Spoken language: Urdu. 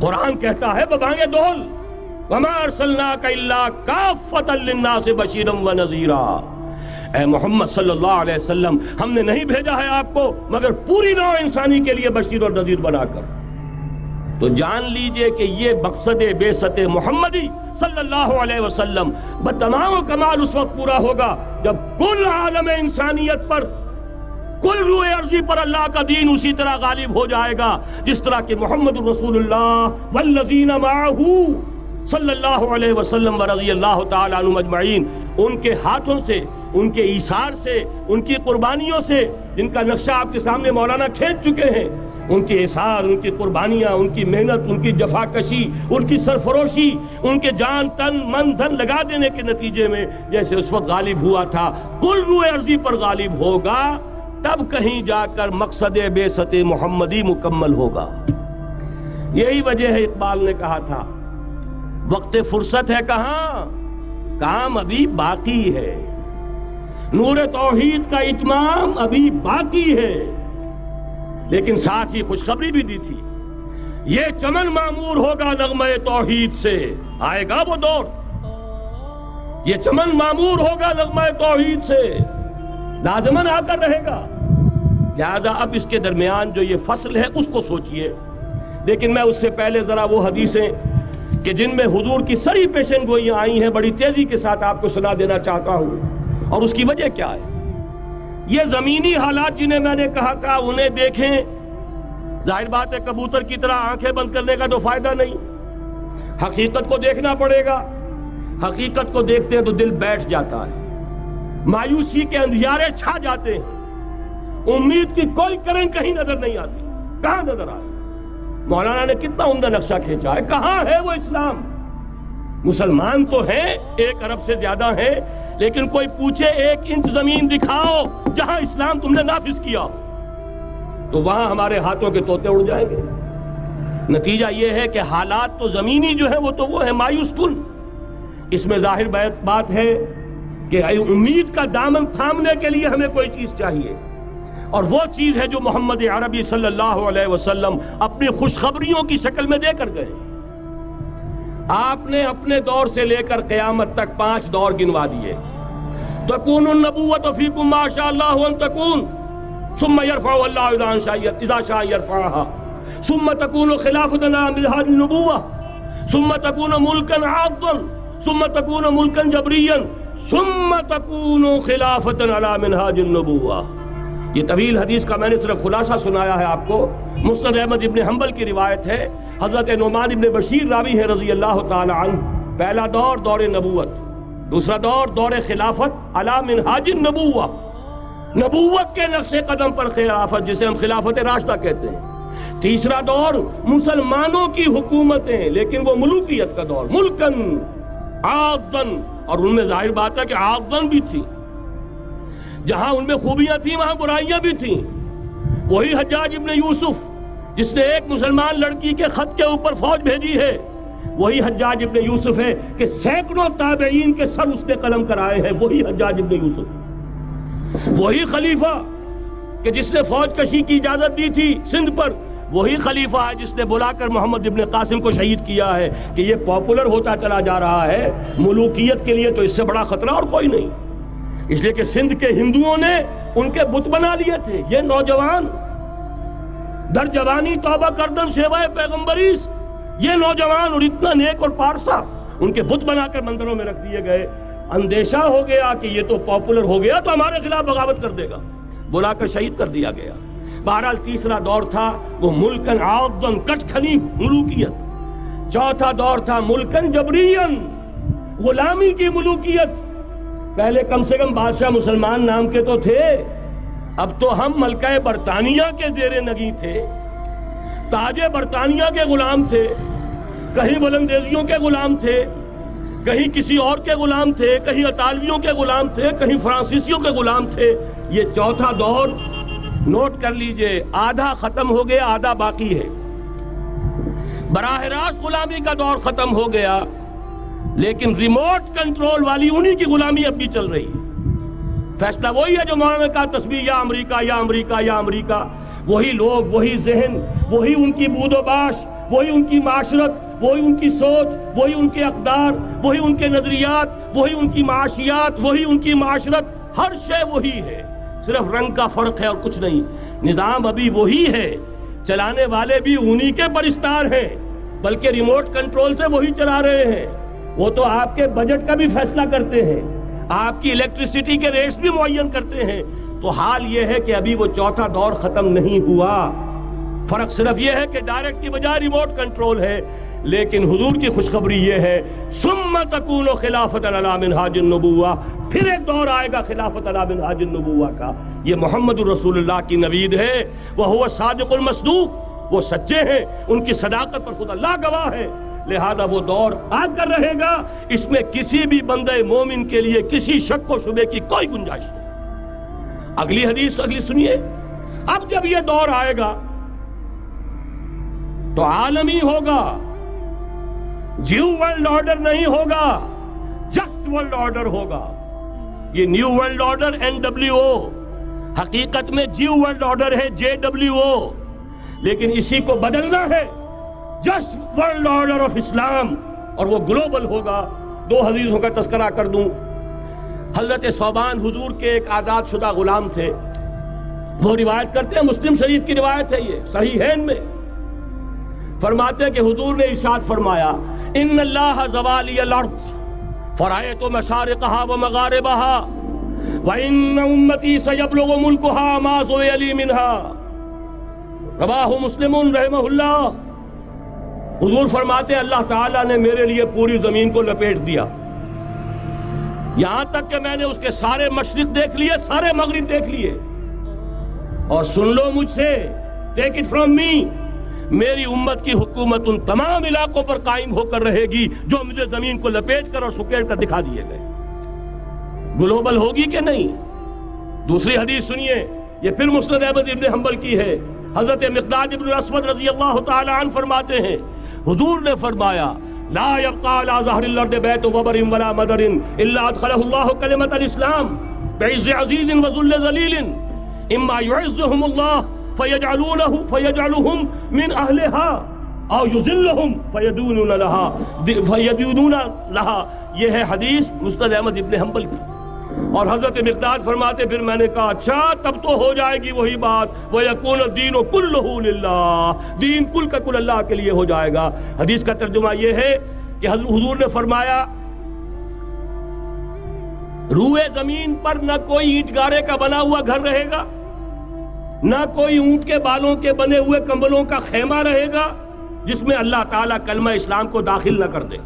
قرآن کہتا ہے ببانگ دول وما ارسلناک الا کافۃ للناس بشیرا ونذیرا، اے محمد صلی اللہ علیہ وسلم ہم نے نہیں بھیجا ہے آپ کو مگر پوری نوع انسانی کے لیے بشیر اور نذیر بنا کر۔ تو جان لیجئے کہ یہ مقصد بعثت محمدی صلی اللہ علیہ وسلم بتمام و کمال اس وقت پورا ہوگا جب کل عالم انسانیت پر، کل روئے ارضی پر اللہ کا دین اسی طرح غالب ہو جائے گا جس طرح کہ محمد رسول اللہ والذین معہ صلی اللہ علیہ وسلم ورضی اللہ تعالی عنہم اجمعین، ان کے ہاتھوں سے، ان کے ایثار سے، ان کی قربانیوں سے، جن کا نقشہ آپ کے سامنے مولانا کھینچ چکے ہیں، ان کے احسان، ان کی قربانیاں، ان کی محنت، ان کی جفا کشی، ان کی سرفروشی، ان کے جان تن من دھن لگا دینے کے نتیجے میں جیسے اس وقت غالب ہوا تھا کل روئے ارضی پر غالب ہوگا، تب کہیں جا کر مقصد بعثت محمدی مکمل ہوگا۔ یہی وجہ ہے اقبال نے کہا تھا وقت فرصت ہے کہاں، کام ابھی باقی ہے، نور توحید کا اتمام ابھی باقی ہے۔ لیکن ساتھ ہی خوشخبری بھی دی تھی، یہ چمن معمور ہوگا نغمہ توحید سے، آئے گا وہ دور، یہ چمن معمور ہوگا نغمہ توحید سے، لازماً آ کر رہے گا۔ لہذا اب اس کے درمیان جو یہ فصل ہے اس کو سوچئے۔ لیکن میں اس سے پہلے ذرا وہ حدیثیں کہ جن میں حضور کی سری پیشن گوئیاں آئی ہیں بڑی تیزی کے ساتھ آپ کو سنا دینا چاہتا ہوں، اور اس کی وجہ کیا ہے۔ یہ زمینی حالات جنہیں میں نے کہا انہیں دیکھیں، ظاہر بات ہے کبوتر کی طرح آنکھیں بند کرنے کا تو فائدہ نہیں، حقیقت کو دیکھنا پڑے گا۔ حقیقت کو دیکھتے ہیں تو دل بیٹھ جاتا ہے، مایوسی کے اندھیارے چھا جاتے ہیں، امید کی کوئی کرن کہیں نظر نہیں آتی، کہاں نظر آئے۔ مولانا نے کتنا عمدہ نقشہ کھینچا ہے، کہاں ہے وہ اسلام؟ مسلمان تو ہیں، 1 ارب سے زیادہ ہیں، لیکن کوئی پوچھے 1 انچ زمین دکھاؤ جہاں اسلام تم نے نافذ کیا، تو وہاں ہمارے ہاتھوں کے طوطے اڑ جائیں گے۔ نتیجہ یہ ہے کہ حالات تو زمینی جو ہیں وہ ہے مایوس کن۔ اس میں ظاہر بات ہے کہ امید کا دامن تھامنے کے لیے ہمیں کوئی چیز چاہیے، اور وہ چیز ہے جو محمد عربی صلی اللہ علیہ وسلم اپنی خوشخبریوں کی شکل میں دے کر گئے۔ آپ نے اپنے دور سے لے کر قیامت تک 5 دور گنوا دیے۔ تکون النبوۃ فیکم ما شاء اللہ ان تکون ثم یرفع اللہ اذا شاء یرفعها ثم تکون خلافۃ علی منہاج النبوۃ ثم تکون ملکا عاضا ثم تکون ملکا جبریا ثم تکون خلافۃ علی منہاج النبوۃ۔ یہ طویل حدیث کا میں نے صرف خلاصہ سنایا ہے آپ کو۔ مسند احمد ابن حنبل کی روایت ہے، حضرت نعمان ابن بشیر راوی ہے رضی اللہ تعالی عنہ۔ پہلا دور دور نبوت، دوسرا دور دور خلافت علی منہاج النبوۃ، نبوت کے نقش قدم پر خلافت جسے ہم خلافت راشدہ کہتے ہیں۔ تیسرا دور مسلمانوں کی حکومتیں، لیکن وہ ملوکیت کا دور، ملکن عاضن، اور ان میں ظاہر بات ہے کہ عاضن بھی تھی، جہاں ان میں خوبیاں تھیں وہاں برائیاں بھی تھیں۔ وہی حجاج ابن یوسف جس نے ایک مسلمان لڑکی کے خط کے اوپر فوج بھیجی ہے، وہی حجاج ابن یوسف ہے کہ سینکڑوں تابعین کے سر اس نے قلم کرائے ہیں، وہی حجاج ابن یوسف۔ وہی خلیفہ کہ جس نے فوج کشی کی اجازت دی تھی سندھ پر، وہی خلیفہ ہے جس نے بلا کر محمد ابن قاسم کو شہید کیا ہے کہ یہ پاپولر ہوتا چلا جا رہا ہے، ملوکیت کے لیے تو اس سے بڑا خطرہ اور کوئی نہیں۔ اس لیے کہ سندھ کے ہندوؤں نے ان کے بت بنا لیے تھے۔ یہ نوجوان در جوانی توبہ کردن شیوہ پیغمبریس، یہ نوجوان اور اتنا نیک اور پارسا ان کے بت بنا کر مندروں میں رکھ دیے گئے۔ اندیشہ ہو گیا کہ یہ تو پاپولر ہو گیا تو ہمارے خلاف بغاوت کر دے گا، بلا کر شہید کر دیا گیا۔ بہرحال تیسرا دور تھا وہ ملکن عاضن، کچ کھلی ملوکیت۔ چوتھا دور تھا ملکن جبرین، غلامی کی ملوکیت۔ پہلے کم سے کم بادشاہ مسلمان نام کے تو تھے، اب تو ہم ملکہ برطانیہ کے زیر نگیں تھے، تاج برطانیہ کے غلام تھے، کہیں بلندیزیوں کے غلام تھے، کہیں کسی اور کے غلام تھے، کہیں اطالویوں کے غلام تھے، کہیں فرانسیسیوں کے غلام تھے۔ یہ چوتھا دور نوٹ کر لیجئے، آدھا ختم ہو گیا، آدھا باقی ہے۔ براہ راست غلامی کا دور ختم ہو گیا، لیکن ریموٹ کنٹرول والی انہی کی غلامی اب بھی چل رہی ہے۔ فیصلہ وہی ہے جو مولانا نے کہا، تسبیح یا امریکہ یا امریکہ یا امریکہ، وہی لوگ، وہی ذہن، وہی ان کی بود و باش، وہی ان کی معاشرت، وہی ان کی سوچ، وہی ان کے اقدار، وہی ان کے نظریات، وہی ان کی معاشیات، وہی ان کی معاشرت، ہر شے وہی ہے، صرف رنگ کا فرق ہے اور کچھ نہیں۔ نظام ابھی وہی ہے، چلانے والے بھی انہی کے پرستار ہیں، بلکہ ریموٹ کنٹرول سے وہی چلا رہے ہیں۔ وہ تو آپ کے بجٹ کا بھی فیصلہ کرتے ہیں، آپ کی الیکٹریسٹی کے ریٹس بھی معین کرتے ہیں۔ تو حال یہ ہے کہ ابھی وہ چوتھا دور ختم نہیں ہوا، فرق صرف یہ ہے کہ ڈائریکٹ کی بجائے ریموٹ کنٹرول ہے۔ لیکن حضور کی خوشخبری یہ ہے ثم تکون خلافۃ علی منہاج النبوہ، پھر ایک دور آئے گا خلافت علی منہاج النبوہ کا۔ یہ محمد الرسول اللہ کی نوید ہے، وہو صادق المصدوق، وہ سچے ہیں، ان کی صداقت پر خود اللہ گواہ ہے۔ لہذا وہ دور آ کر رہے گا، اس میں کسی بھی بندہ مومن کے لیے کسی شک و شبے کی کوئی گنجائش نہیں۔ اگلی حدیث اگلی سنیے، اب جب یہ دور آئے گا تو عالمی ہوگا، جیو ورلڈ آرڈر نہیں ہوگا، جسٹ ورلڈ آرڈر ہوگا۔ یہ نیو ورلڈ آرڈر NWO، حقیقت میں جیو ورلڈ آرڈر ہے JWO، لیکن اسی کو بدلنا ہے جسٹ ورلڈ آرڈر آف اسلام، اور وہ گلوبل ہوگا۔ دو حدیثوں کا تذکرہ کر دوں۔ حضرت ثوبان حضور کے ایک آزاد شدہ غلام تھے، وہ روایت کرتے ہیں، مسلم شریف کی روایت ہے، یہ صحیحین میں فرماتے ہیں کہ حضور نے ارشاد فرمایا ان اللہ زوالی الارض فرأیت مشارقها ومغاربها وان امتی سیبلغ ملکها ما زوی لی منها، رواہ مسلم رحمہ اللہ۔ حضور فرماتے ہیں اللہ تعالیٰ نے میرے لیے پوری زمین کو لپیٹ دیا، یہاں تک کہ میں نے اس کے سارے مشرق دیکھ لیے، سارے مغرب دیکھ لیے، اور سن لو مجھ سے، ٹیک اٹ فرام می، میری امت کی حکومت ان تمام علاقوں پر قائم ہو کر رہے گی جو مجھے زمین کو لپیٹ کر اور سکیڑ کر دکھا دیے گئے۔ گلوبل ہوگی کہ نہیں؟ دوسری حدیث سنیے، یہ پھر مسند احمد ابن حنبل کی ہے۔ حضرت مقداد ابن الاسود رضی اللہ تعالی عنہ فرماتے ہیں حضور نے فرمایا لا يبقى على ظهر الارض بيت وبر ولا مدر الا ادخله الله كلمة الاسلام بعز عزيز وذل ذليل اما يعزهم الله فيجعلهم من اهلها او يذلهم فيدونون لها۔ یہ ہے حدیث مسند احمد ابن حنبل کی۔ اور حضرت مقداد فرماتے پھر میں نے کہا اچھا تب تو ہو جائے گی وہی بات وَيَكُونَ الدِّينُ كُلُّهُ لِلَّهِ، دین کل کا کل اللہ کے لیے ہو جائے گا۔ حدیث کا ترجمہ یہ ہے کہ حضور نے فرمایا روئے زمین پر نہ کوئی اینٹ گارے کا بنا ہوا گھر رہے گا، نہ کوئی اونٹ کے بالوں کے بنے ہوئے کمبلوں کا خیمہ رہے گا جس میں اللہ تعالیٰ کلمہ اسلام کو داخل نہ کر دے۔